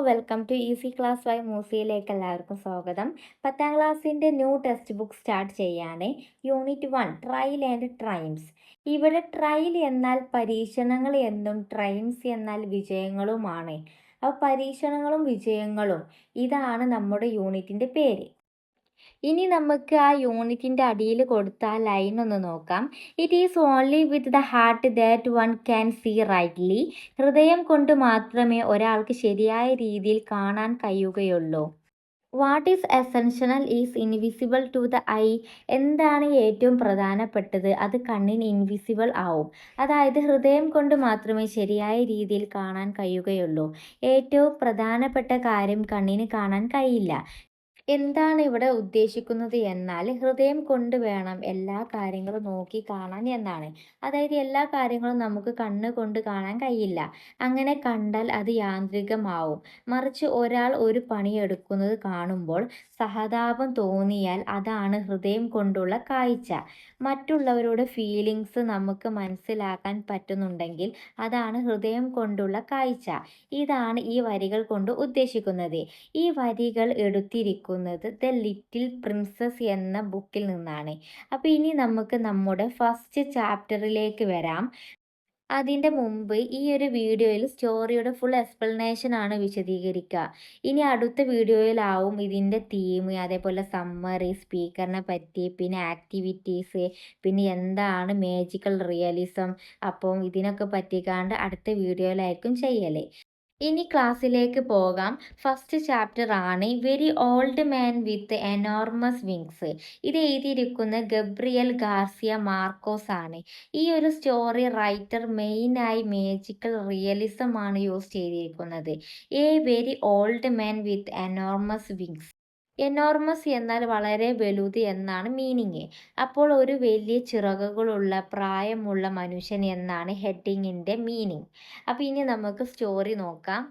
Welcome to easy class by മൂസിയിലേക്ക് എല്ലാവർക്കും സ്വാഗതം. 10ാം ക്ലാസ്സിൻ്റെ ന്യൂ ടെക്സ്റ്റ് ബുക്ക് സ്റ്റാർട്ട് ചെയ്യാണ്. Unit 1 trial and triumphs. ഇവിടെ ട്രയൽ എന്നാൽ പരീക്ഷണങ്ങൾ എന്നും ട്രയംസ് എന്നാൽ വിജയങ്ങളുമാണ്. അപ്പോൾ പരീക്ഷണങ്ങളും വിജയങ്ങളും ഇതാണ് നമ്മുടെ യൂണിറ്റിൻ്റെ പേര്. ഇനി നമുക്ക് ആ യൂണിറ്റിൻ്റെ അടിയിൽ കൊടുത്ത ആ ലൈൻ ഒന്ന് നോക്കാം. It is only with the heart that one can see rightly. ഹൃദയം കൊണ്ട് മാത്രമേ ഒരാൾക്ക് ശരിയായ രീതിയിൽ കാണാൻ കഴിയുകയുള്ളൂ. What is essential is invisible to the eye. എന്താണ് ഏറ്റവും പ്രധാനപ്പെട്ടത് അത് കണ്ണിന് ഇൻവിസിബിൾ ആവും. അതായത് ഹൃദയം കൊണ്ട് മാത്രമേ ശരിയായ രീതിയിൽ കാണാൻ കഴിയുകയുള്ളൂ. ഏറ്റവും പ്രധാനപ്പെട്ട കാര്യം കണ്ണിന് കാണാൻ കഴിയില്ല. എന്താണ് ഇവിടെ ഉദ്ദേശിക്കുന്നത് എന്നാൽ ഹൃദയം കൊണ്ട് വേണം എല്ലാ കാര്യങ്ങളും നോക്കി കാണാൻ എന്നാണ്. അതായത് എല്ലാ കാര്യങ്ങളും നമുക്ക് കണ്ണ് കൊണ്ട് കാണാൻ കഴിയില്ല. അങ്ങനെ കണ്ടാൽ അത് യാന്ത്രികമാവും. മറിച്ച് ഒരാൾ ഒരു പണിയെടുക്കുന്നത് കാണുമ്പോൾ സഹതാപം തോന്നിയാൽ അതാണ് ഹൃദയം കൊണ്ടുള്ള കാഴ്ച. മറ്റുള്ളവരുടെ ഫീലിങ്സ് നമുക്ക് മനസ്സിലാക്കാൻ പറ്റുന്നുണ്ടെങ്കിൽ അതാണ് ഹൃദയം കൊണ്ടുള്ള കാഴ്ച. ഇതാണ് ഈ വരികൾ കൊണ്ട് ഉദ്ദേശിക്കുന്നത്. ഈ വരികൾ എടുത്തിരിക്കുന്നത് ദ ലിറ്റിൽ പ്രിൻസസ് എന്ന ബുക്കിൽ നിന്നാണ്. അപ്പോൾ ഇനി നമുക്ക് നമ്മുടെ ഫസ്റ്റ് ചാപ്റ്ററിലേക്ക് വരാം. അതിൻ്റെ മുമ്പ് ഈ ഒരു വീഡിയോയിൽ സ്റ്റോറിയുടെ ഫുൾ എക്സ്പ്ലനേഷൻ ആണ് വിശദീകരിക്കുക. ഇനി അടുത്ത വീഡിയോയിലാവും ഇതിൻ്റെ തീം, അതേപോലെ സമ്മറി, സ്പീക്കറിനെ പറ്റി, പിന്നെ ആക്ടിവിറ്റീസ്, പിന്നെ എന്താണ് മാജിക്കൽ റിയലിസം. അപ്പം ഇതിനൊക്കെ പറ്റിക്കാണ്ട് അടുത്ത വീഡിയോയിലായിരിക്കും ചെയ്യൽ. ഇനി ക്ലാസ്സിലേക്ക് പോകാം. ഫസ്റ്റ് ചാപ്റ്റർ ആണ് വെരി ഓൾഡ് മാൻ വിത്ത് എനോർമസ് വിങ്സ്. ഇത് എഴുതിയിരിക്കുന്ന ഗബ്രിയൽ ഗാർസിയ മാർക്കോസ് ആണ്. ഈ ഒരു സ്റ്റോറി റൈറ്റർ മെയിനായി മാജിക്കൽ റിയലിസം ആണ് യൂസ് ചെയ്തിരിക്കുന്നത്. A very old man with enormous wings. Enormous എന്നാൽ വളരെ വലുത് എന്നാണ് മീനിങ്. അപ്പോൾ ഒരു വലിയ ചിറകുകളുള്ള പ്രായമുള്ള മനുഷ്യൻ എന്നാണ് ഹെഡിങ്ങിൻ്റെ മീനിങ്. അപ്പോൾ ഇനി നമുക്ക് സ്റ്റോറി നോക്കാം.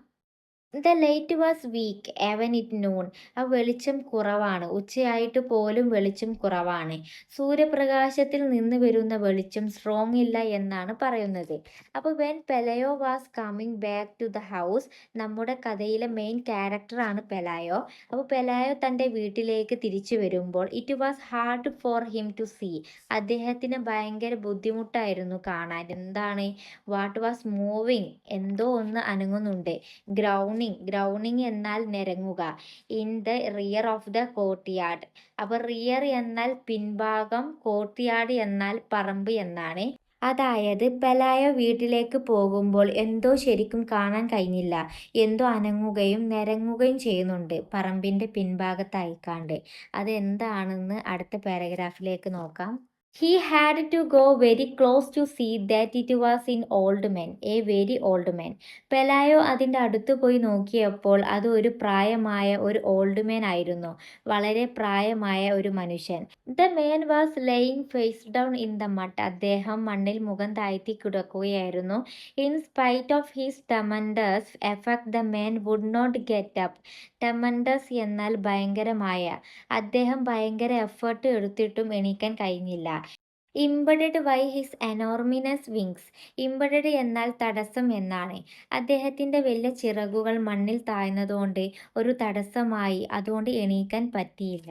The light was weak even at noon. ആ വെളിച്ചം കുറവാണ്, ഉച്ചയായിട്ട് പോലും വെളിച്ചം കുറവാണ്. സൂര്യപ്രകാശത്തിൽ നിന്ന് വരുന്ന വെളിച്ചം സ്ട്രോങ് ഇല്ല എന്നാണ് പറയുന്നത്. അപ്പോൾ when Pelayo was coming back to the house. നമ്മുടെ കഥയിലെ മെയിൻ ക്യാരക്ടറാണ് പെലായോ. അപ്പോൾ പെലായോ തൻ്റെ വീട്ടിലേക്ക് തിരിച്ചു വരുമ്പോൾ it was hard for him to see. അദ്ദേഹത്തിന് ഭയങ്കര ബുദ്ധിമുട്ടായിരുന്നു കാണാൻ. എന്താണ്? വാട്ട് വാസ് മൂവിങ്, എന്തോ ഒന്ന് അനങ്ങുന്നുണ്ട്. ഗ്രൗണിങ് എന്നാൽ നിരങ്ങുക. In the rear of the courtyard. അപ്പോൾ റിയർ എന്നാൽ പിൻഭാഗം, കോർട്ട്യാർഡ് എന്നാൽ പറമ്പ് എന്നാണ്. അതായത് പെലായോ വീട്ടിലേക്ക് പോകുമ്പോൾ എന്തോ ശരിക്കും കാണാൻ കഴിഞ്ഞില്ല. എന്തോ അനങ്ങുകയും നിരങ്ങുകയും ചെയ്യുന്നുണ്ട് പറമ്പിൻ്റെ പിൻഭാഗത്തായിക്കാണ്ട്. അത് എന്താണെന്ന് അടുത്ത പാരഗ്രാഫിലേക്ക് നോക്കാം. He had to go very close to see that it was an old man, a very old man. പെലായോ അതിൻ്റെ അടുത്ത് പോയി നോക്കിയപ്പോൾ അത് ഒരു പ്രായമായ ഒരു ഓൾഡ് മാൻ ആയിരുന്നു. വളരെ പ്രായമായ ഒരു മനുഷ്യൻ. The man was laying face down in the mud. അദ്ദേഹം മണ്ണിൽ മുഖം താഴ്ത്തി കിടക്കുകയായിരുന്നു. In spite of his tremendous effect the man would not get up. Tremendous എന്നാൽ ഭയങ്കരമായ. അദ്ദേഹം ഭയങ്കര എഫേർട്ട് എടുത്തിട്ടും എണീക്കാൻ കഴിഞ്ഞില്ല. Impeded by his enormous wings. Impeded എന്നാൽ തടസ്സം എന്നാണ്. അദ്ദേഹത്തിൻ്റെ വലിയ ചിറകുകൾ മണ്ണിൽ താഴ്ന്നതുകൊണ്ട് ഒരു തടസ്സമായി. അതുകൊണ്ട് എണീക്കാൻ പറ്റിയില്ല.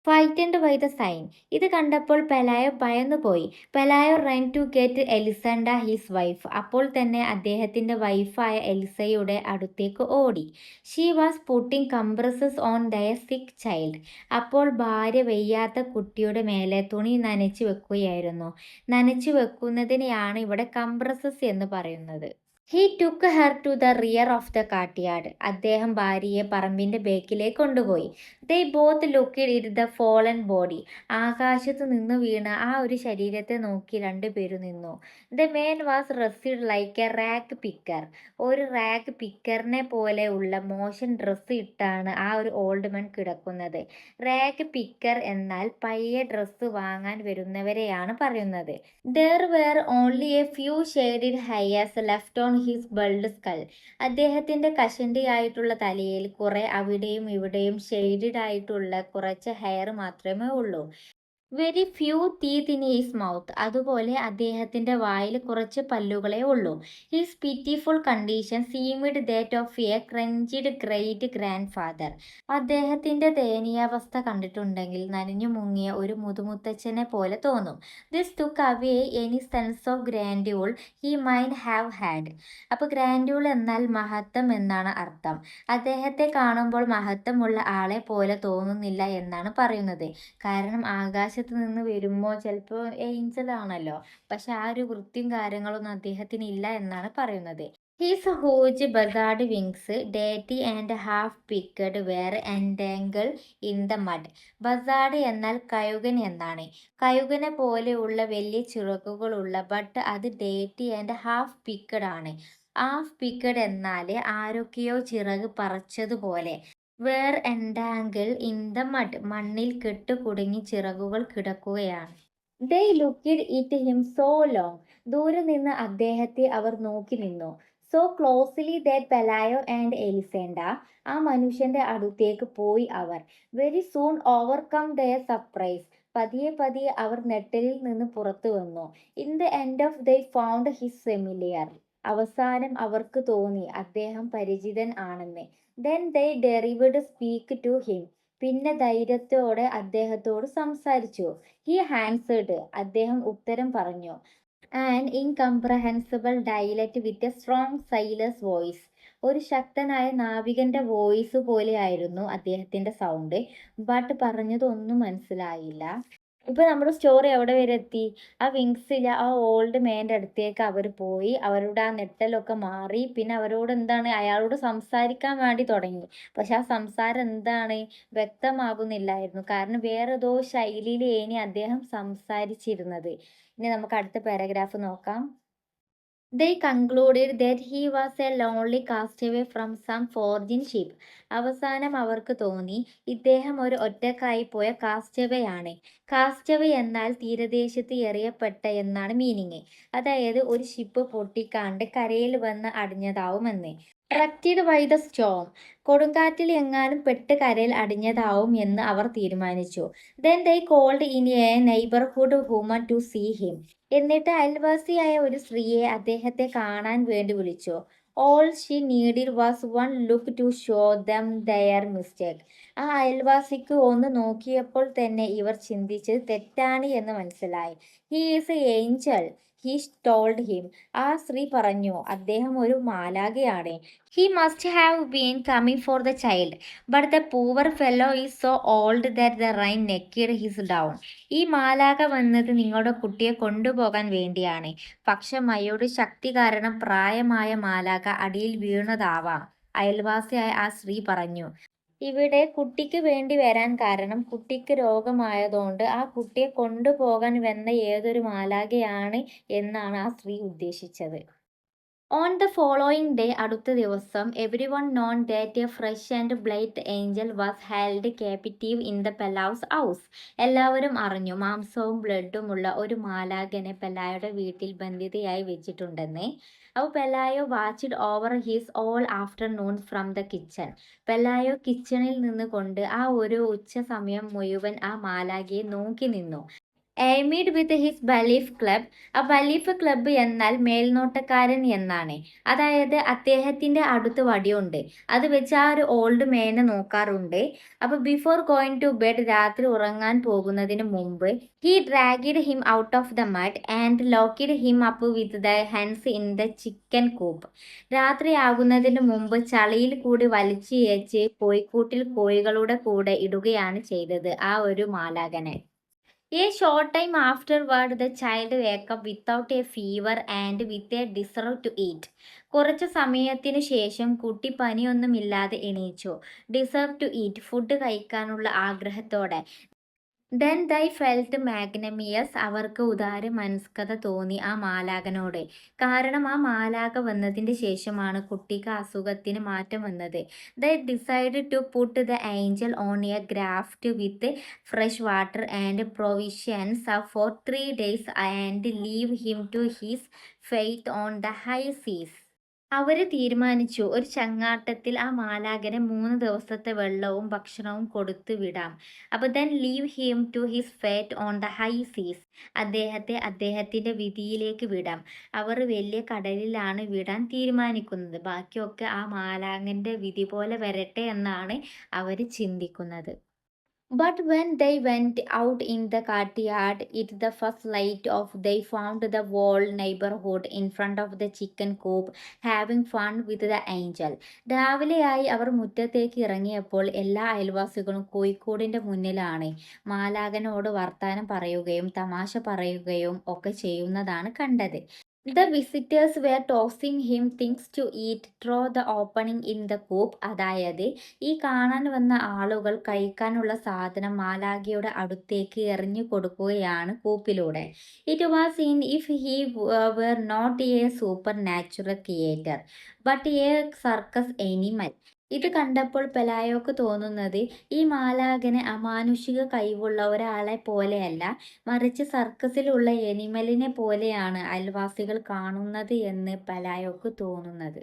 Frightened by the sign. ഇത് കണ്ടപ്പോൾ പെലായോ ഭയന്നുപോയി. Pelayo run to get Elisenda his wife. അപ്പോൾ തന്നെ അദ്ദേഹത്തിൻ്റെ വൈഫായ എലിസയുടെ അടുത്തേക്ക് ഓടി. She was putting compresses on their sick child. അപ്പോൾ ഭാര്യ വയ്യാത്ത കുട്ടിയുടെ മേലെ തുണി നനച്ചു വെക്കുകയായിരുന്നു. നനച്ചു വെക്കുന്നതിനെയാണ് ഇവിടെ കംപ്രസസ് എന്ന് പറയുന്നത്. He took her to the rear of the courtyard. അദ്ദേഹം ഭാര്യയെ പറമ്പിൻ്റെ ബേക്കിലേക്ക് കൊണ്ടുപോയി. They both looked at the fallen body. ആകാശത്ത് നിന്ന് വീണ ആ ഒരു ശരീരത്തെ നോക്കി രണ്ടുപേരും നിന്നു. The man was dressed like a rag picker. ഒരു റാഗ് പിക്കറിനെ പോലെ ഉള്ള മോശം ഡ്രസ്സ് ഇട്ടാണ് ആ ഒരു ഓൾഡ് മാൻ കിടക്കുന്നത്. റാഗ് പിക്കർ എന്നാൽ പഴയ ഡ്രസ്സ് വാങ്ങാൻ വരുന്നവരെയാണ് പറയുന്നത്. There were only a few shaded hairs left on his bald skull. അദ്ദേഹത്തിൻ്റെ കഷണ്ടിയായിട്ടുള്ള തലയിൽ കുറെ അവിടെയും ഇവിടെയും ഷെയ്ഡഡ് ആയിട്ടുള്ള കുറച്ച് ഹെയർ മാത്രമേ ഉള്ളൂ. Very few teeth in his mouth. അതുപോലെ അദ്ദേഹത്തിന്റെ വായിൽ കുറച്ച് പല്ലുകളേ ഉള്ളൂ. His pitiful condition seemed that of a drenched great grandfather. അദ്ദേഹത്തിന്റെ ദയനീയാവസ്ഥ കണ്ടിട്ടുണ്ടെങ്കിൽ നനഞ്ഞു മുങ്ങിയ ഒരു മുതുമുത്തച്ഛനെ പോലെ തോന്നും. This took away any sense of grandeur he might have had. അപ്പോൾ ഗ്രാൻഡ്യൂൾ എന്നാൽ മഹത്വം എന്നാണ് അർത്ഥം. അദ്ദേഹത്തെ കാണുമ്പോൾ മഹത്വമുള്ള ആളെ പോലെ തോന്നുന്നില്ല എന്നാണ് പറയുന്നത്. കാരണം ആകാശത്ത് നിന്ന് വരുമ്പോൾ ചിലപ്പോൾ ഏഞ്ചൽ ആണല്ലോ, പക്ഷെ ആ ഒരു വൃത്തിയും കാര്യങ്ങളൊന്നും അദ്ദേഹത്തിന് ഇല്ല എന്നാണ് പറയുന്നത്. ഹിസ് ഹൂജ് ബസാർഡ് വിങ്സ് ഡേറ്റി and half picked were entangled in the mud. Buzzard എന്നാൽ കഴുകൻ എന്നാണ്. കഴുകനെ പോലെയുള്ള വലിയ ചിറകുകളുള്ള, ബട്ട് അത് ഡേറ്റി ആൻഡ് ഹാഫ് പിക്കഡ് ആണ്. ഹാഫ് പിക്കഡ് എന്നാൽ ആരൊക്കെയോ ചിറക് പറിച്ചതുപോലെ. Were entangled in the mud, മണ്ണിൽ കെട്ടുകുടുങ്ങി ചിറകുകൾ കിടക്കുകയാണ്. They looked at him so long, ദൂരെ നിന്ന് അദ്ദേഹത്തെ അവർ നോക്കി നിന്നു. So closely that Pelayo and Elisenda, ആ മനുഷ്യന്റെ അടുത്തേക്ക് പോയി അവർ. Very soon overcome their surprise, പതിയെ പതിയെ അവർ നെട്ടലിൽ നിന്ന് പുറത്തു വന്നു. In the end of they found his familiar, അവസാനം അവർക്ക് തോന്നി അദ്ദേഹം പരിചിതൻ ആണെന്ന്. Then they dared speak to him, പിന്നെ ധൈര്യത്തോടെ അദ്ദേഹത്തോട് സംസാരിച്ചു. ഹി ആൻസേർഡ്, അദ്ദേഹം ഉത്തരം പറഞ്ഞു. An incomprehensible dialect with a strong sailor's voice, ഒരു ശക്തനായ നാവികന്റെ വോയിസ് പോലെയായിരുന്നു അദ്ദേഹത്തിന്റെ സൗണ്ട്. ബട്ട് പറഞ്ഞതൊന്നും മനസ്സിലായില്ല. ഇപ്പൊ നമ്മുടെ സ്റ്റോറി എവിടെ വരെ എത്തി? ആ വിങ്സിലെ ആ ഓൾഡ് മേന്റെ അടുത്തേക്ക് അവർ പോയി, അവരുടെ ആ നെട്ടലൊക്കെ മാറി, പിന്നെ അവരോട് എന്താണ്, അയാളോട് സംസാരിക്കാൻ വേണ്ടി തുടങ്ങി. പക്ഷെ ആ സംസാരം എന്താണ് വ്യക്തമാകുന്നില്ലായിരുന്നു, കാരണം വേറെ ഏതോ ശൈലിയിലേനി അദ്ദേഹം സംസാരിച്ചിരുന്നത്. ഇനി നമുക്ക് അടുത്ത പാരഗ്രാഫ് നോക്കാം. They concluded that he was a lonely castaway from some foraging ship. അവസാനം അവർക്ക് തോന്നി ഇദ്ദേഹം ഒരു ഒറ്റക്കായി പോയ കാസ്റ്റവേ ആണ്. കാസ്റ്റവേ എന്നാൽ തീരദേശത്ത് എറിയപ്പെട്ട എന്നാണ് മീനിങ്. അതായത് ഒരു ഷിപ്പ് പൊട്ടിക്കാണ്ട് കരയിൽ വന്ന് അടിഞ്ഞതാവുമെന്ന്. റക്റ്റഡ് ബൈ ദ സ്റ്റോം, കൊടുങ്കാറ്റിൽ എങ്ങാനും പെട്ട് കരയിൽ അടിഞ്ഞതാവും എന്ന് അവർ തീരുമാനിച്ചു. Then they called in a neighbourhood woman to see him. എന്നിട്ട് അയൽവാസിയായ ഒരു സ്ത്രീയെ അദ്ദേഹത്തെ കാണാൻ വേണ്ടി വിളിച്ചു. All she needed was one look to show them their mistake. ആ അയൽവാസിക്ക് ഒന്ന് നോക്കിയപ്പോൾ തന്നെ ഇവർ ചിന്തിച്ചത് തെറ്റാണ് എന്ന് മനസ്സിലായി. He is a angel, he told him. ആ സ്ത്രീ പറഞ്ഞു, അദ്ദേഹം ഒരു മാലാഖയാണ്. He must have been coming for the child, but the poor fellow is so old that the rain knocked his down. ഈ മാലാഖ വന്നത് നിങ്ങളുടെ കുട്ടിയെ കൊണ്ടുപോകാൻ വേണ്ടിയാണ്, പക്ഷെ മഴയുടെ ശക്തി കാരണം പ്രായമായ മാലാഖ അടിയിൽ വീണതാവാം, അയൽവാസിയായ ആ സ്ത്രീ പറഞ്ഞു. ഇവിടെ കുട്ടിക്ക് വേണ്ടി വരാൻ കാരണം കുട്ടിക്ക് രോഗമായതുകൊണ്ട് ആ കുട്ടിയെ കൊണ്ടുപോകാൻ വന്ന ഏതൊരു മാലാഖയാണ് എന്നാണ് ആ സ്ത്രീ ഉദ്ദേശിച്ചത്. ഓൺ ദ ഫോളോയിങ് ഡേ, അടുത്ത ദിവസം, everyone known that a fresh and bright angel was held captive in the Pelayo's house. എല്ലാവരും അറിഞ്ഞു മാംസവും ബ്ലഡുമുള്ള ഒരു മാലാഖനെ പെലായുടെ വീട്ടിൽ ബന്ധിതയായി വെച്ചിട്ടുണ്ടെന്ന്. അപ്പോൾ Pelayo watched over his all afternoon from the kitchen. Pelayo കിച്ചണിൽ നിന്ന് കൊണ്ട് ആ ഒരു ഉച്ച സമയം മുഴുവൻ ആ മാലാഖയെ നോക്കി നിന്നു. എയ്മിഡ് വിത്ത് ഹിസ് ബലീഫ് ക്ലബ്. ആ ബലീഫ് ക്ലബ്ബ് എന്നാൽ മേൽനോട്ടക്കാരൻ എന്നാണ്. അതായത് അദ്ദേഹത്തിന്റെ അടുത്ത് വടിയുണ്ട്, അത് വെച്ച് ആ ഒരു ഓൾഡ് മേനെ നോക്കാറുണ്ട്. അപ്പൊ ബിഫോർ ഗോയിങ് ടു ബെഡ്, രാത്രി ഉറങ്ങാൻ പോകുന്നതിന് മുമ്പ്, he dragged him out of the mud and locked him up with the hens in the chicken coop. രാത്രിയാകുന്നതിന് മുമ്പ് ചളിയിൽ കൂടി വലിച്ചിഴച്ച് കോഴിക്കൂട്ടിൽ കോഴികളുടെ കൂടെ ഇടുകയാണ് ചെയ്തത് ആ ഒരു മാലാഖനെ. A short time afterward, the child woke up without a fever and with a desire to eat. കുറച്ചു സമയത്തിനു ശേഷം കുട്ടി പനിയൊന്നുമില്ലാതെ എണീച്ചു. ഡിസർവ് ടു ഈറ്റ്, ഫുഡ് കഴിക്കാനുള്ള ആഗ്രഹത്തോടെ. ദെൻ ദൈ ഫെൽറ്റ് മാഗ്നമിയസ്, അവർക്ക് ഉദാര മനസ്കത തോന്നി ആ മാലാഖനോട്. കാരണം ആ മാലാഖ വന്നതിൻ്റെ ശേഷമാണ് കുട്ടിക്ക് അസുഖത്തിന് മാറ്റം വന്നത്. They decide to put the angel on a graft with fresh water and provisions for 3 days and leave him to his faith on the high seas. അവര് തീരുമാനിച്ചു ഒരു ചങ്ങാട്ടത്തിൽ ആ മാലാഖനെ 3 ദിവസത്തെ വെള്ളവും ഭക്ഷണവും കൊടുത്തു വിടാം. then leave him to his fate on the high seas. അദ്ദേഹത്തെ അദ്ദേഹത്തിന്റെ വിധിയിലേക്ക് വിടാം. അവർ വലിയ കടലിലാണ് വിടാൻ തീരുമാനിക്കുന്നത്. ബാക്കിയൊക്കെ ആ മാലാഖന്റെ വിധി പോലെ വരട്ടെ എന്നാണ് അവര് ചിന്തിക്കുന്നത്. But when they went out in the courtyard, at the first light of they found the whole neighborhood in front of the chicken coop having fun with the angel. രാവിലെയായി അവർ മുറ്റത്തേക്ക് ഇറങ്ങിയപ്പോൾ എല്ലാ അയൽവാസികളും കോഴിക്കോടിന്റെ മുന്നിലാണ് മാലാഖനോട് വർത്താനം പറയുകയും തമാശ പറയുകയും ഒക്കെ ചെയ്യുന്നതാണ് കണ്ടത്. The visitors were tossing him things to eat through the opening in the coop. അതായത് ഈ കാണാൻ വന്ന ആളുകൾ കഴിക്കാനുള്ള സാധനം മാലാഖയുടെ അടുത്തേക്ക് എറിഞ്ഞു കൊടുക്കുകയാണ് കൂപ്പിലൂടെ. It was in if he were not a supernatural creator but a circus animal. ഇത് കണ്ടപ്പോൾ പെലായോക്ക് തോന്നുന്നത് ഈ മാലാഖന് അമാനുഷിക കഴിവുള്ള ഒരാളെ പോലെയല്ല, മറിച്ച് സർക്കസിലുള്ള എനിമലിനെ പോലെയാണ് അയൽവാസികൾ കാണുന്നത് എന്ന് പെലായോക്ക് തോന്നുന്നത്.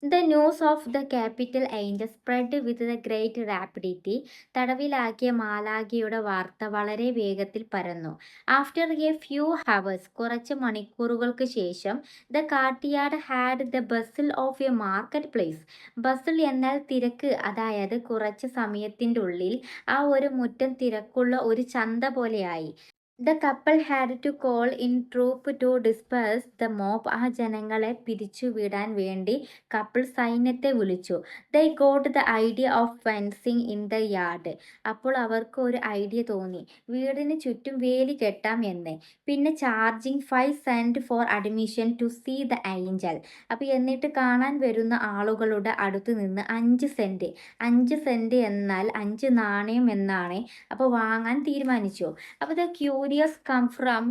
The news of the capital angel spread with the great rapidity. തടവിലാക്കിയ മാലാഖയുടെ വാർത്ത വളരെ വേഗത്തിൽ പരന്നു. After a few hours, കുറച്ച് മണിക്കൂറുകൾക്ക് ശേഷം, the courtyard had the bustle of a marketplace. Bustle എന്നാൽ തിരക്ക്, അതായത് കുറച്ച് സമയത്തിൻ്റെ ഉള്ളിൽ ആ ഒരു മുറ്റം തിരക്കുള്ള ഒരു ചന്ത പോലെയായി. The couple had to call in troop to disperse the mob. ആ ജനങ്ങളെ പിരിച്ചുവിടാൻ വേണ്ടി കപ്പിൾ സൈന്യത്തെ വിളിച്ചു. They got the idea of fencing in the yard. അപ്പോൾ അവർക്ക് ഒരു ഐഡിയ തോന്നി, വീടിന് ചുറ്റും വേലി കെട്ടാം എന്ന്. പിന്നെ charging 5 cent for admission to see the angel. അപ്പോൾ എന്നിട്ട് കാണാൻ വരുന്ന ആളുകളുടെ അടുത്ത് നിന്ന് 5 സെന്റ്, 5 സെന്റ് എന്നാൽ 5 നാണയം എന്നാണ്. അപ്പോൾ വാങ്ങാൻ തീരുമാനിച്ചു. അപ്പോൾ the curious come from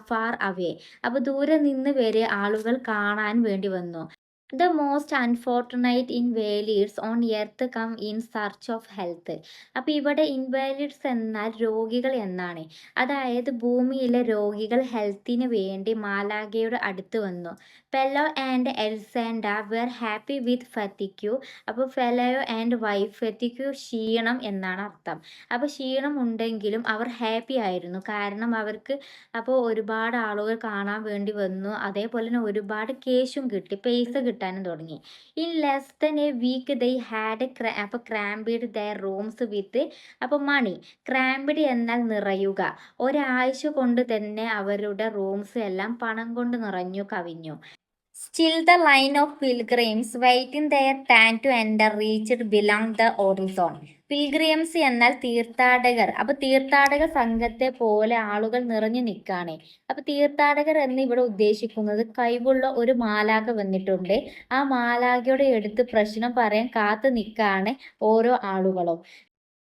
far away. അപ്പോൾ ദൂരെ നിന്ന് വരെ ആളുകൾ കാണാൻ വേണ്ടി വന്നു. The most unfortunate invalids on earth come in search of health. അപ്പോൾ ഇവിടെ ഇൻവാലിഡ്സ് എന്നാൽ രോഗികൾ എന്നാണ്. അതായത് ഭൂമിയിലെ രോഗികൾ ഹെൽത്തിന് വേണ്ടി മാലാഖയുടെ അടുത്ത് വന്നു. Pelayo and Elisenda were happy with ഫെത്തിക്യു. അപ്പോൾ ഫെലയോ ആൻഡ് വൈഫ്, ഫെത്തിക്യു ക്ഷീണം എന്നാണ് അർത്ഥം. അപ്പോൾ ക്ഷീണം ഉണ്ടെങ്കിലും അവർ ഹാപ്പി ആയിരുന്നു, കാരണം അവർക്ക് അപ്പോൾ ഒരുപാട് ആളുകൾ കാണാൻ വേണ്ടി വന്നു. അതേപോലെ തന്നെ ഒരുപാട് കേശും കിട്ടി, പൈസ കിട്ടാനും തുടങ്ങി. In less than a week they had അപ്പോൾ ക്രാംബിഡ് ദയർ റൂംസ് വിത്ത് അപ്പോൾ മണി. ക്രാംബിഡ് എന്നാൽ നിറയുക. ഒരാഴ്ച കൊണ്ട് തന്നെ അവരുടെ റൂംസ് എല്ലാം പണം കൊണ്ട് നിറഞ്ഞു കവിഞ്ഞു. Still the line of pilgrims waiting their turn to enter reached beyond the horizon. Pilgrims എന്നാൽ തീർത്ഥാടകർ. അപ്പോൾ തീർത്ഥാടക സംഘത്തെ പോലെ ആളുകൾ നിറഞ്ഞു നിൽക്കുകയാണ്. അപ്പോൾ തീർത്ഥാടകർ എന്ന് ഇവിടെ ഉദ്ദേശിക്കുന്നത് കഴിവുള്ള ഒരു മാലാഖ വന്നിട്ടുണ്ട്. ആ മാലാഖയുടെ അടുത്ത് പ്രശ്നം പറയാൻ കാത്തു നിൽക്കുകയാണ് ഓരോ ആളുകളും.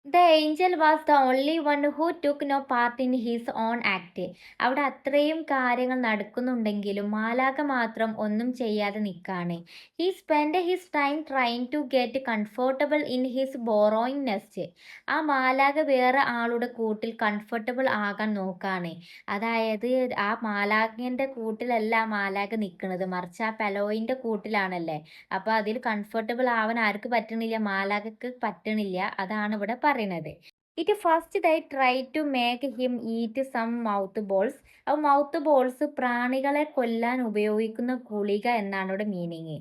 The angel was the only one who took no part in his own act. അവിടെ അത്രയും കാര്യങ്ങൾ നടക്കുന്നുണ്ടെങ്കിലും മാലാഖ മാത്രം ഒന്നും ചെയ്യാതെ നിൽക്കാണ്. He spent his time trying to get comfortable in his borrowing nest. ആ മാലാഖ വേറെ ആളുടെ കൂട്ടിൽ കംഫർട്ടബിൾ ആകാൻ നോക്കാണ്. അതായത് ആ മാലാഖൻ്റെ കൂട്ടിലല്ല ആ മാലാഖ നിൽക്കുന്നത്, മറിച്ച് ആ പെലോയിൻ്റെ കൂട്ടിലാണല്ലേ. അപ്പോൾ അതിൽ കംഫർട്ടബിൾ ആവാൻ ആർക്ക് പറ്റണില്ല? മാലാഖക്ക് പറ്റണില്ല. അതാണ് ഇവിടെ പറയുന്നത്. It first they try to make him eat some mouth balls. അപ്പോൾ മൗത്ത് ബോൾസ് പ്രാണികളെ കൊല്ലാൻ ഉപയോഗിക്കുന്ന ഗുളിക എന്നാണ് ഇവിടെ മീനിങ്.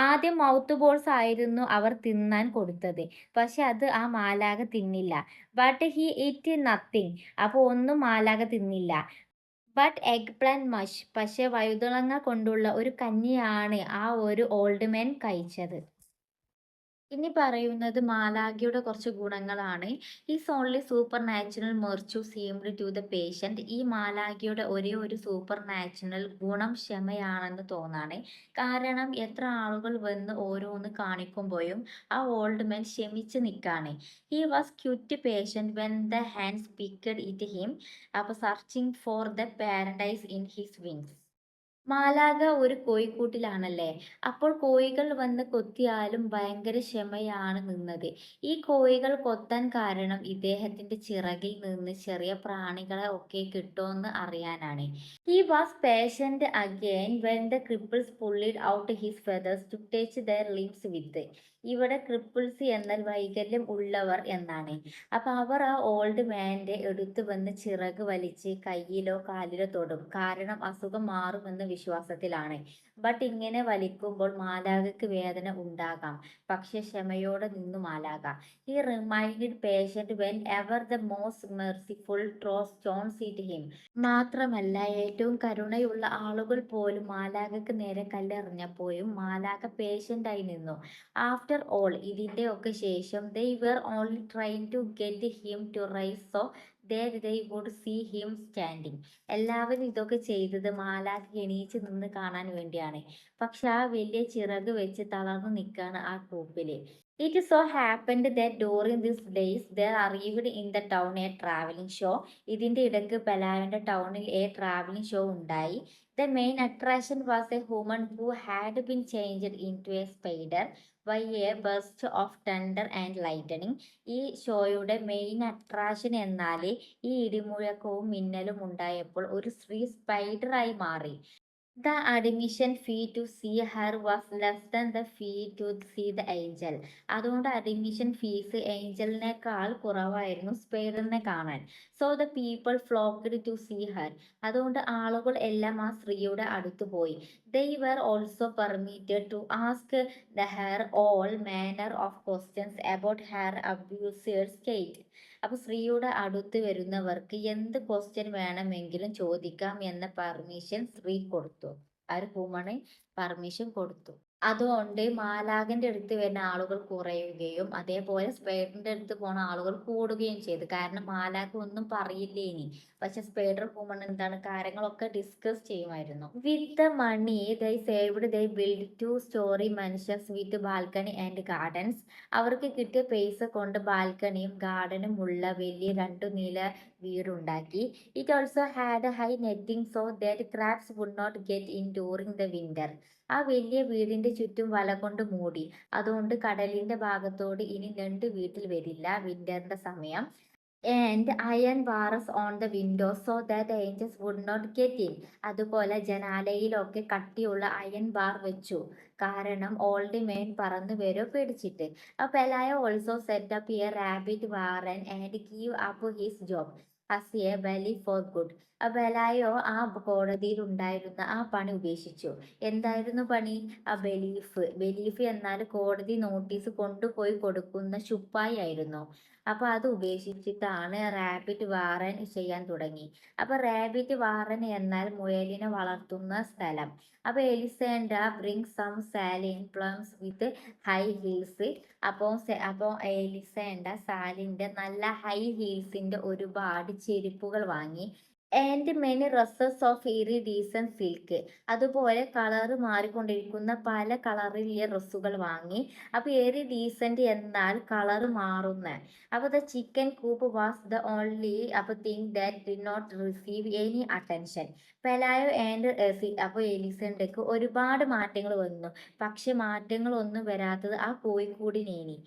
ആദ്യം മൗത്ത് ബോൾസ് ആയിരുന്നു അവർ തിന്നാൻ കൊടുത്തത്, പക്ഷെ അത് ആ മാലാഖ തിന്നില്ല. But he eat nothing. അപ്പോൾ ഒന്നും മാലാഖ തിന്നില്ല. But eggplant mush. പക്ഷെ വഴുതളങ്ങ കൊണ്ടുള്ള ഒരു കഞ്ഞിയാണ് ആ ഒരു ഓൾഡ് മാൻ കഴിച്ചത്. ഇനി പറയുന്നത് മാലാഖയുടെ കുറച്ച് ഗുണങ്ങളാണ്. ഈസ് ഓൺലി സൂപ്പർ നാച്ചുറൽ മെർച്ചു സീംഡ് ടു ദ പേഷ്യൻറ്റ്. ഈ മാലാഖയുടെ ഒരേ ഒരു സൂപ്പർ നാച്ചുറൽ ഗുണം ക്ഷമയാണെന്ന് തോന്നാണ്. കാരണം എത്ര ആളുകൾ വന്ന് ഓരോന്ന് കാണിക്കുമ്പോഴും ആ ഓൾഡ് മാൻ ക്ഷമിച്ച് നിൽക്കാണ്. He was quite patient when the hands picked at him. അപ്പോൾ searching for the paradise in his wings. മാലാഖ ഒരു കോഴിക്കൂട്ടിലാണല്ലേ. അപ്പോൾ കോഴികൾ വന്ന് കൊത്തിയാലും ഭയങ്കര ക്ഷമയാണ് നിന്നത്. ഈ കോഴികൾ കൊത്താൻ കാരണം ഇദ്ദേഹത്തിന്റെ ചിറകിൽ നിന്ന് ചെറിയ പ്രാണികളെ ഒക്കെ കിട്ടുമെന്ന് അറിയാനാണ്. He was patient again when the cripples pulled out his feathers to touch their limbs with. ഇവിടെ ക്രിപ്പിൾസ് എന്നാൽ വൈകല്യം ഉള്ളവർ എന്നാണ്. അപ്പൊ അവർ ആ ഓൾഡ് മാന്റെ എടുത്തു വന്ന് ചിറക് വലിച്ച് കയ്യിലോ കാലിലോ തൊടും. കാരണം അസുഖം മാറുമെന്ന വിശ്വാസത്തിലാണ്. ബട്ട് ഇങ്ങനെ വലിക്കുമ്പോൾ മാലാഖയ്ക്ക് വേദന ഉണ്ടാകാം. പക്ഷെ ക്ഷമയോടെ നിന്നു മാലാഖ. He remained patient whenever the most merciful threw stones at him. മാത്രമല്ല ഏറ്റവും കരുണയുള്ള ആളുകൾ പോലും മാലാഖയ്ക്ക് നേരെ കല്ലെറിഞ്ഞപ്പോഴും മാലാഖ പേഷ്യന്റായി നിന്നു. ആഫ്റ്റർ ഓൾ ഇതിന്റെ ഒക്കെ ശേഷം they were only trying to get him to rise so that they would see him standing. എല്ലാവരും ഇതൊക്കെ ചെയ്തത് മാലാഖ എണീച്ച് നിന്ന് കാണാൻ വേണ്ടിയാണ്. പക്ഷെ ആ വലിയ ചിറക് വെച്ച് തളർന്നു നിൽക്കാണ് ആ കൂപ്പില്. It so happened that during these days there arrived in the town a traveling show. ഇതിന്റെ ഇടയ്ക്ക് പലായന്റെ ടൗണിൽ എ ട്രാവലിംഗ് ഷോ ഉണ്ടായി. The main attraction was a woman who had been changed into a spider by a burst of thunder and lightning. ഈ ഷോയുടെ main attraction എന്നാൽ ഈ ഇടിമുഴക്കവും മിന്നലും ഉണ്ടായപ്പോൾ ഒരു സ്ത്രീ സ്പൈഡറായി മാറി. The admission fee to see her was less than the fee to see the angel. അതുകൊണ്ട് അഡ്മിഷൻ ഫീസ് ഏഞ്ചലിനേക്കാൾ കുറവായിരുന്നു സ്പൈഡറിനെ കാണാൻ. So the people flocked to see her. അതുകൊണ്ട് ആളുകൾ എല്ലാം ആ സ്ത്രീയുടെ അടുത്ത് പോയി. They were also permitted to ask her all manner of questions about her abused state. അപ്പൊ സ്ത്രീയുടെ അടുത്ത് വരുന്നവർക്ക് എന്ത് ക്വസ്റ്റ്യൻ വേണമെങ്കിലും ചോദിക്കാം എന്ന പെർമിഷൻ സ്ത്രീ കൊടുത്തു. ആ ഒരു വുമണ് പെർമിഷൻ കൊടുത്തു. അതുകൊണ്ട് മാലാഖന്റെ അടുത്ത് വരുന്ന ആളുകൾ കുറയുകയും അതേപോലെ സ്പൈഡറിന്റെ അടുത്ത് പോണ ആളുകൾ കൂടുകയും ചെയ്തു. കാരണം മാലാഖ ഒന്നും പറയില്ലേനി. പക്ഷെ സ്പൈഡർ വുമൺ എന്താണ് കാര്യങ്ങളൊക്കെ ഡിസ്കസ് ചെയ്യുമായിരുന്നു. വിത്ത് ദ മണി ദൈ സേവ്ഡ് ദൈ build 2 story mansions with balcony and gardens. അവർക്ക് കിട്ടിയ പൈസ കൊണ്ട് ബാൽക്കണിയും ഗാർഡനും ഉള്ള വലിയ 2 നില വീടുണ്ടാക്കി. It also had high netting so that crabs would not get in during the winter. ആ വലിയ വീടിന്റെ ചുറ്റും വല കൊണ്ട് മൂടി. അതുകൊണ്ട് കടലിന്റെ ഭാഗത്തോട് ഇനി ഞണ്ട് വീട്ടിൽ വരില്ല വിന്ററിന്റെ സമയം. And iron bars on the windows so that angels would not get in. അതുപോലെ ജനാലയിലൊക്കെ കട്ടിയുള്ള അയൺ ബാർ വെച്ചു. കാരണം ഓൾഡ് മെയിൻ പറന്നു വരോ പേടിച്ചിട്ട്. അപ്പൊ Pelayo also set up a rabbit warren and give up his job as a bailiff for good. Pelayo ആ കോടതിയിൽ ഉണ്ടായിരുന്ന ആ പണി ഉപേക്ഷിച്ചു. എന്തായിരുന്നു പണി? ആ ബലീഫ് എന്നാൽ കോടതി നോട്ടീസ് കൊണ്ടുപോയി കൊടുക്കുന്ന ശുപ്പായി ആയിരുന്നു. അപ്പൊ അത് ഉപേക്ഷിച്ചിട്ടാണ് റാബിറ്റ് വാറൻ ചെയ്യാൻ തുടങ്ങി. അപ്പൊ റാബിറ്റ് വാറൻ എന്നാൽ മുയലിനെ വളർത്തുന്ന സ്ഥലം. അപ്പൊ Elisenda bring some satin pumps with high heels. അപ്പോ എലിസേൻഡ്ര സാലിന്റെ നല്ല ഹൈ ഹീൽസിന്റെ ഒരുപാട് ചെരുപ്പുകൾ വാങ്ങി. And many dresses of iridescent silk. അതുപോലെ കളറ് മാറിക്കൊണ്ടിരിക്കുന്ന പല കളറിലെ ഡ്രസ്സുകൾ വാങ്ങി. അപ്പോൾ ഇറിഡീസൻറ്റ് എന്നാൽ കളറ് മാറുന്ന. അപ്പോൾ the chicken coop was the only thing that did not receive any attention. Pelayo and അപ്പോൾ എലിസണ്ടക്ക് ഒരുപാട് മാറ്റങ്ങൾ വന്നു. പക്ഷെ മാറ്റങ്ങളൊന്നും വരാത്തത് ആ കോഴിക്കൂടിനേനി.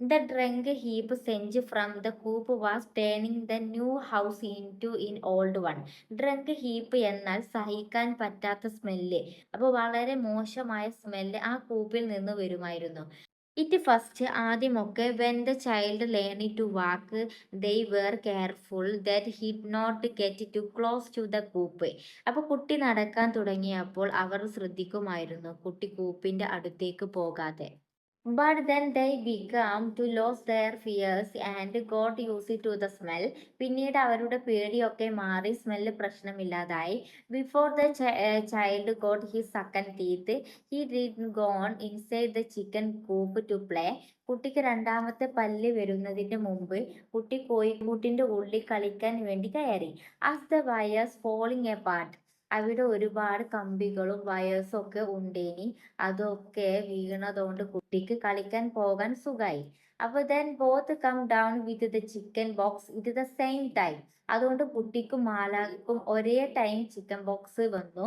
The drunk heap sent from the coop was turning the new house into an old one. Drunk heap എന്നാൽ സഹിക്കാൻ പറ്റാത്ത സ്മെല്ല്. അപ്പോൾ വളരെ മോശമായ സ്മെല്ല് ആ കൂപ്പിൽ നിന്ന് വരുമായിരുന്നു. ഇറ്റ് ഫസ്റ്റ് ആദ്യമൊക്കെ when the child learn to walk they were careful that he'd not get too close to the coop. അപ്പോൾ കുട്ടി നടക്കാൻ തുടങ്ങിയപ്പോൾ അവർ ശ്രദ്ധിക്കുമായിരുന്നു കുട്ടി കൂപ്പിന്റെ അടുത്തേക്ക് പോകാതെ. But then they became to lose their fears and got used to the smell. പിന്നീട് അവരുടെ പേടിയൊക്കെ മാറി smell പ്രശ്നമില്ലാതായി. Before the child got his second teeth, he did gone inside the chicken coop to play. കുട്ടിക്ക് രണ്ടാമത്തെ പല്ല് വരുന്നതിന്റെ മുമ്പ് കുട്ടി കോഴിക്കൂട്ടിന്റെ ഉള്ളിൽ കളിക്കാൻ വേണ്ടി കയറി. As the wires falling apart. അവിടെ ഒരുപാട് കമ്പികളും വയേഴ്സും ഒക്കെ ഉണ്ടേനി. അതൊക്കെ വീണതുകൊണ്ട് കുട്ടിക്ക് കളിക്കാൻ പോകാൻ സുഖായി. അപ്പൊ then both come down with the chicken box at the same time. അതുകൊണ്ട് കുട്ടിക്കും മാലാഖയ്ക്കും ഒരേ ടൈം ചിക്കൻ ബോക്സ് വന്നു.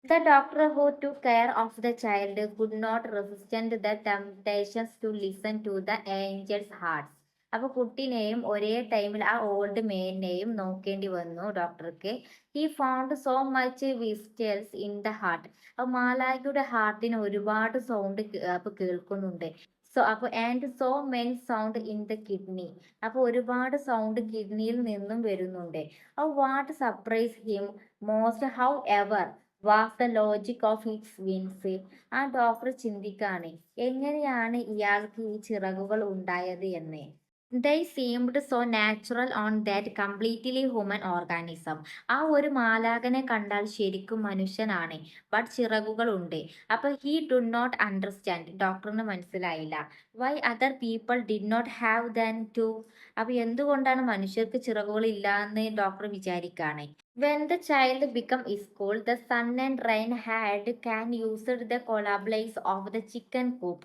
The doctor who took care of the child could not resist the temptations to listen to the angel's hearts. അപ്പൊ കുട്ടിനെയും ഒരേ ടൈമിൽ ആ old മേനെയും നോക്കേണ്ടി വന്നു ഡോക്ടർക്ക്. He found so much whistles in the heart. അപ്പൊ മാലാഖയുടെ ഹാർട്ടിന് ഒരുപാട് സൗണ്ട് അപ്പൊ കേൾക്കുന്നുണ്ട്. And so many sound in the kidney. അപ്പൊ ഒരുപാട് സൗണ്ട് കിഡ്നിയിൽ നിന്നും വരുന്നുണ്ട്. What surprise him most however was the logic of his wings. ആ ഡോക്ടർ ചിന്തിക്കാണ് എങ്ങനെയാണ് ഇയാൾക്ക് ഈ ചിറകുകൾ ഉണ്ടായത് എന്ന്. They seemed so natural on that completely human organism. ആ ഒരു മാലാഖനെ കണ്ടാൽ ശരിക്കും മനുഷ്യനാണ്, ബട്ട് ചിറകുകൾ ഉണ്ട്. അപ്പൊ ഹി ഡു നോട്ട് അണ്ടർസ്റ്റാൻഡ്, ഡോക്ടറിന് മനസ്സിലായില്ല. Why other people did not have then too. അപ്പൊ എന്തുകൊണ്ടാണ് മനുഷ്യർക്ക് ചിറകുകൾ ഇല്ല എന്ന് ഡോക്ടർ വിചാരിക്കാണ്. When the child became school, the sun and rain had can used the collapse of the chicken coop.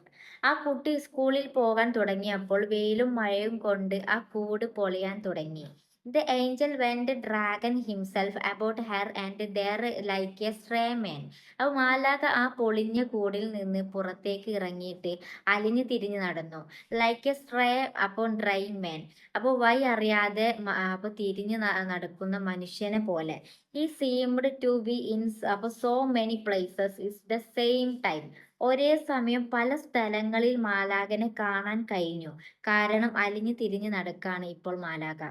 ആ കുട്ടി സ്കൂളിൽ പോകാൻ തുടങ്ങിയപ്പോൾ വെയിലും മഴയും കൊണ്ട് ആ കൂട് പൊളിയാൻ തുടങ്ങി. The angel went dragging himself about her and there like a stray man. അപ്പോൾ മാലാഖ ആ പൊളിഞ്ഞ കൂടിൽ നിന്ന് പുറത്തേക്ക് ഇറങ്ങിയിട്ട് അലിഞ്ഞു തിരിഞ്ഞു നടന്നു. ലൈക്ക് എ സ്ട്രേ അപ്പോൾ ഡ്രൈ മാൻ. അപ്പോൾ വഴി അറിയാതെ അപ്പോൾ തിരിഞ്ഞു നടക്കുന്ന മനുഷ്യനെ പോലെ. He seemed to be in അപ്പോൾ so many places is the same time. ഒരേ സമയം പല സ്ഥലങ്ങളിൽ മാലാഖനെ കാണാൻ കഴിഞ്ഞു. കാരണം അലിഞ്ഞു തിരിഞ്ഞു നടക്കാണ് ഇപ്പോൾ മാലാഖ.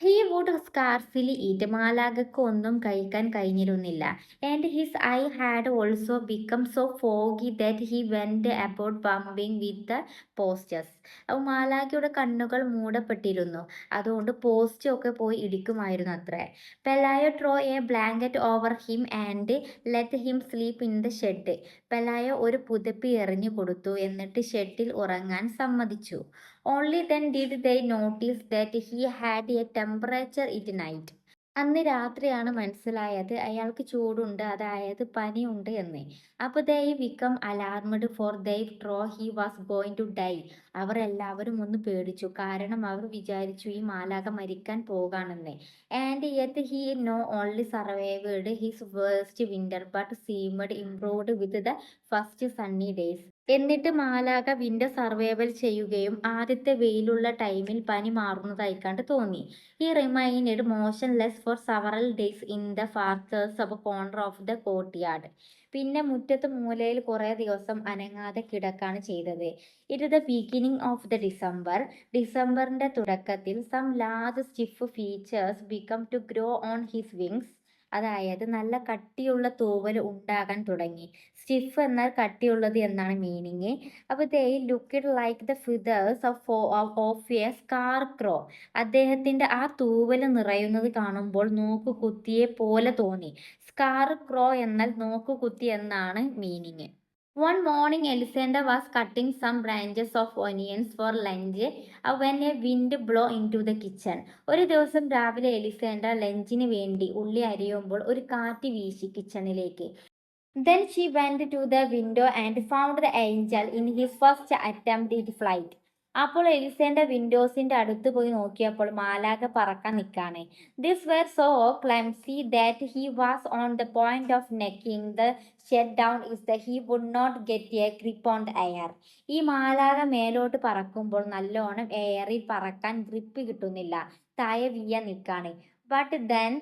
He would scarcely eat. മാലാഖയ്ക്ക് ഒന്നും കഴിക്കാൻ കഴിഞ്ഞിരുന്നില്ല. And his eye had also become so foggy that he went about bumping with the posters. അപ്പോൾ മാലാഖയുടെ കണ്ണുകൾ മൂടപ്പെട്ടിരുന്നു, അതുകൊണ്ട് പോസ്റ്റ് ഒക്കെ പോയി ഇടിക്കുമായിരുന്നു അത്രേ. Pelayo threw a blanket over him and let him sleep in the shed. Pelayo ഒരു പുതപ്പ് എറിഞ്ഞു കൊടുത്തു, എന്നിട്ട് ഷെഡിൽ ഉറങ്ങാൻ സമ്മതിച്ചു. Only then did they notice that he had a temperature at night. അന്ന് രാത്രിയാണ് മനസ്സിലായത് അയാൾക്ക് ചൂടുണ്ട്, അതായത് പനിയുണ്ട് എന്ന്. അപ്പോൾ they become alarmed for they thought he was going to die. അവർ എല്ലാവരും ഒന്ന് പേടിച്ചു, കാരണം അവർ വിചാരിച്ചു ഈ മാലാഖ മരിക്കാൻ പോകാണെന്ന്. And yet he no only survived his worst winter but seemed improved with the first sunny days. എന്നിട്ട് മാലാഖ വിന്റർ സർവൈവൽ ചെയ്യുകയും ആദ്യത്തെ വെയിലുള്ള ടൈമിൽ പനി മാറുന്നതായി കണ്ട് തോന്നി. He remained motionless for several days in the farthest of corner of the courtyard. പിന്നെ മുറ്റത്ത് മൂലയിൽ കുറേ ദിവസം അനങ്ങാതെ കിടക്കാണ് ചെയ്തത്. It the beginning of the December. ഡിസംബറിന്റെ തുടക്കത്തിൽ some large stiff feathers become to grow on his wings. അതായത് നല്ല കട്ടിയുള്ള തൂവൽ ഉണ്ടാകാൻ തുടങ്ങി. സ്റ്റിഫ് എന്നാൽ കട്ടിയുള്ളത് എന്നാണ് മീനിങ്. അപ്പോൾ they looked like the feathers of a scarecrow. അദ്ദേഹത്തിന്റെ ആ തൂവൽ നിറയുന്നത് കാണുമ്പോൾ നോക്കുകുത്തിയെ പോലെ തോന്നി. സ്കാർ ക്രോ എന്നാൽ നോക്കുകുത്തി എന്നാണ് meaning. One morning, Elisenda was cutting some branches of onions for lunch when a wind blew into the kitchen. ഒരു ദിവസം രാവിലെ എലിസേണ്ട ലഞ്ചിന് വേണ്ടി ഉള്ളി അരിയുമ്പോൾ ഒരു കാറ്റ് വീശി കിച്ചണിലേക്ക്. Then she went to the window and found the angel in his first attempt at flight. അപ്പോൾ എലിസേന്റെ വിൻഡോസിന്റെ അടുത്ത് പോയി നോക്കിയപ്പോൾ മാലാഖ പറക്കാൻ നിൽക്കാണ്. These were so clumsy that he was on the point of knocking the shed down if he would not get a grip on the air. ഈ മാലാഖ മേലോട്ട് പറക്കുമ്പോൾ നല്ലോണം എയറിൽ പറക്കാൻ ഗ്രിപ്പ് കിട്ടുന്നില്ല, താഴെ വീഴാൻ നിൽക്കാണ്. ബട്ട് ദെൻ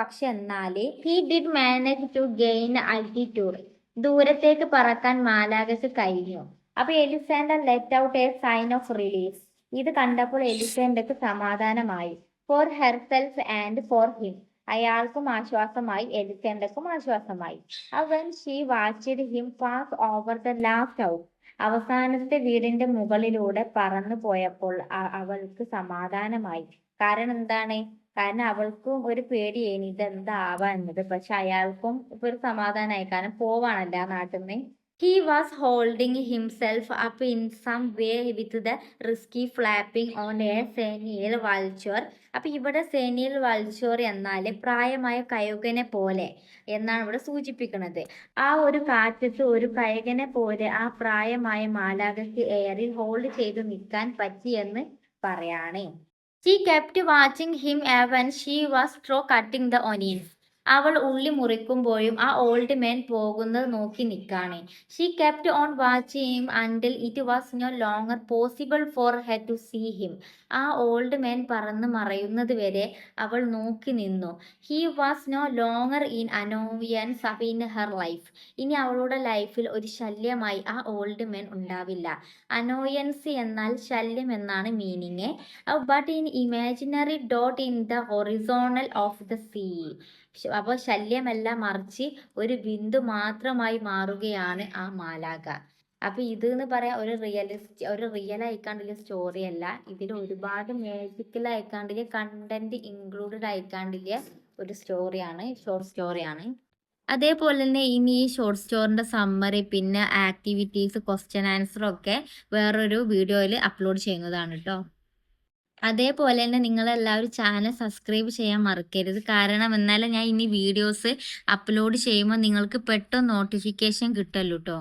പക്ഷെ എന്നാല് he did manage to gain altitude. ദൂരത്തേക്ക് പറക്കാൻ മാലാഖയ്ക്ക് കഴിഞ്ഞു. അപ്പൊ Elisenda let out a sign of relief. ഇത് കണ്ടപ്പോൾ എലിസാൻഡർക്ക് സമാധാനമായി. For herself and for him. അയാൾക്കും ആശ്വാസമായി, എലിസാൻഡർക്കും ആശ്വാസമായി. അവൻ she watched him pass over the last house. അവസാനത്തെ വീടിന്റെ മുകളിലൂടെ പറന്നു പോയപ്പോൾ അവൾക്ക് സമാധാനമായി. കാരണം എന്താണ്? കാരണം അവൾക്കും ഒരു പേടിയേനി ഇതെന്താവാ എന്നത്. പക്ഷെ അയാൾക്കും ഇപ്പൊ ഒരു സമാധാനമായി, കാരണം പോവാണല്ലോ ആ നാട്ടിൽ നിന്ന്. He was holding himself up in some way with the risky flapping on a senile vulture. അപ്പൊ ഇവിടെ സെനിയൽ വൾച്ചർ എന്നാൽ പ്രായമായ കഴുകനെ പോലെ എന്നാണ് ഇവിടെ സൂചിപ്പിക്കുന്നത്. ആ ഒരു കാറ്റത്ത് ഒരു കഴുകനെ പോലെ ആ പ്രായമായ മാലാഖയ്ക്ക് എയറിൽ ഹോൾഡ് ചെയ്ത് നിൽക്കാൻ പറ്റിയെന്ന് പറയാണ്. She kept watching him when she was through cutting the onions. അവൾ ഉള്ളി മുറിക്കുമ്പോഴും ആ ഓൾഡ് മാൻ പോകുന്നത് നോക്കി നിൽക്കാണ്. She kept on watching him until it was no longer possible for her to see him. ആ ഓൾഡ് മാൻ പറന്ന് മറയുന്നത് വരെ അവൾ നോക്കി നിന്നു. He was no longer in annoyance in her life. ഇനി അവളുടെ ലൈഫിൽ ഒരു ശല്യമായി ആ ഓൾഡ് മാൻ ഉണ്ടാവില്ല. അനോയൻസ് എന്നാൽ ശല്യം എന്നാണ് meaning. But in imaginary dot in the horizontal of the sea. അപ്പോൾ ശല്യമല്ല, മറിച്ച് ഒരു ബിന്ദു മാത്രമായി മാറുകയാണ് ആ മാലാഖ. അപ്പൊ ഇത് എന്ന് പറയാൻ ഒരു റിയൽ ആയിക്കാണ്ടില്ല സ്റ്റോറി അല്ല. ഇതിൽ ഒരുപാട് മാജിക്കൽ ആയിക്കാണ്ടില്ല കണ്ടന്റ് ഇൻക്ലൂഡഡ് ആയിക്കാണ്ടില്ല ഒരു സ്റ്റോറിയാണ്, ഷോർട്ട് സ്റ്റോറിയാണ്. അതേപോലെ തന്നെ ഇനി ഈ ഷോർട്ട് സ്റ്റോറിന്റെ സമ്മറി പിന്നെ ആക്ടിവിറ്റീസ് ക്വസ്റ്റ്യൻ ആൻസർ ഒക്കെ വേറൊരു വീഡിയോയിൽ അപ്ലോഡ് ചെയ്യുന്നതാണ് കേട്ടോ. അതേപോലെ തന്നെ നിങ്ങളെല്ലാവരും ചാനൽ സബ്സ്ക്രൈബ് ചെയ്യാൻ മറക്കരുത്. കാരണം എന്നാലേ ഞാൻ ഇനി വീഡിയോസ് അപ്ലോഡ് ചെയ്യുമ്പോൾ നിങ്ങൾക്ക് പെട്ടെന്ന് നോട്ടിഫിക്കേഷൻ കിട്ടുമല്ലോ കേട്ടോ.